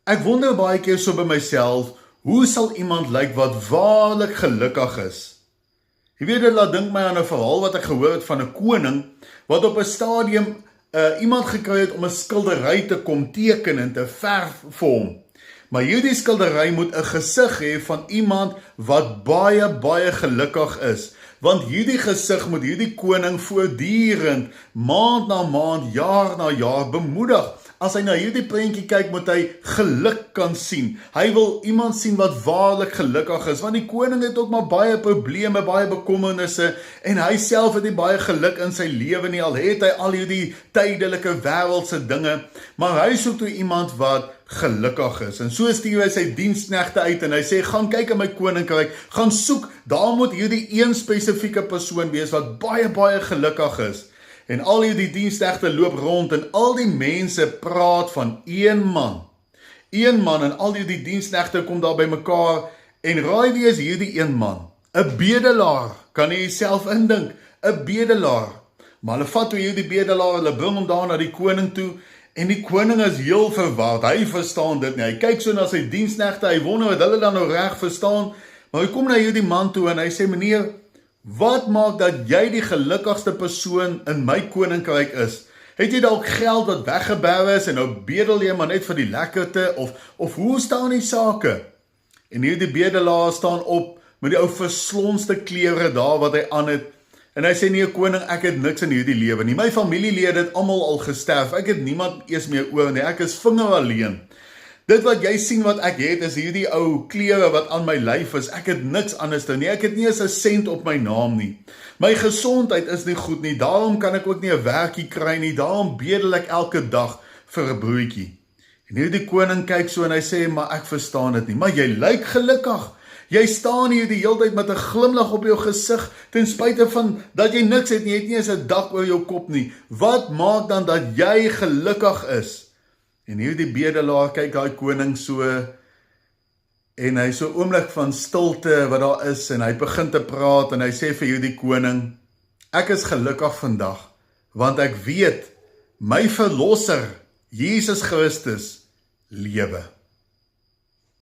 Ek wonder baie keer so by myself, hoe sal iemand lyk wat waarlik gelukkig is? Jy weet, dit laat dink my aan 'n verhaal wat ek gehoor het van 'n koning, wat op 'n stadium iemand gekry het om 'n skildery te kom teken en te verf vir hom. Maar hierdie skildery moet 'n gesig hê van iemand wat baie, baie gelukkig is. Want hierdie gesig moet hierdie koning voortdurend, maand na maand, jaar na jaar bemoedig. As hy na hierdie prentjie kyk, moet hy geluk kan sien. Hy wil iemand sien wat waarlik gelukkig is, want die koning het ook maar baie probleme, baie bekommernisse, en hy self het nie baie geluk in sy lewe nie, al het hy al hierdie tydelike wêreldse dinge, maar hy soek toe iemand wat gelukkig is. En so stuur hy sy diensknegte uit en hy sê, gaan kyk in my koninkryk, gaan soek, daar moet hierdie een spesifieke persoon wees wat baie, baie gelukkig is. En al hierdie diensknegte loop rond en al die mense praat van een man. Een man, en al hierdie diensknegte kom daar by mekaar en raai wie is hierdie een man? 'n bedelaar, kan jy jouself indink, 'n bedelaar. Maar hulle vat toe hierdie bedelaar, hulle bring hom daar na die koning toe, en die koning is heel verward, hy verstaan dit nie, hy kyk so na sy diensknegte, hy wonder wat hulle dan nou reg verstaan, maar hy kom na hierdie man toe en hy sê, meneer, wat maak dat jy die gelukkigste persoon in my koninkryk is? Het jy dalk geld wat weggeberg is en nou bedel jy maar net vir die lekkerte, of hoe staan die sake? En hierdie bedelaar staan op met die ou verslonste klere daar wat hy aan het, en hy sê, nee koning, ek het niks in hierdie lewe nie, my familielede het almal al gesterf, ek het niemand eers meer oor nie, ek is vinger alleen. Dit wat jy sien wat ek het, is hierdie ou klere wat aan my lyf is, ek het niks anders dan nie, ek het nie eens 'n sent op my naam nie. My gesondheid is nie goed nie, daarom kan ek ook nie 'n werkie kry nie, daarom bedel ek elke dag vir 'n broodjie. En hierdie koning kyk so en hy sê, maar ek verstaan dit nie, maar jy lyk gelukkig. Jy staan hier die hele tyd met 'n glimlag op jou gesig, ten spyte van dat jy niks het nie, jy het nie eens 'n dak oor jou kop nie. Wat maak dan dat jy gelukkig is? En hierdie bedelaar kyk daai koning so, en hy so 'n oomblik van stilte wat daar is, en hy begin te praat, en hy sê vir hierdie koning, ek is gelukkig vandag, want ek weet, my verlosser, Jesus Christus, lewe.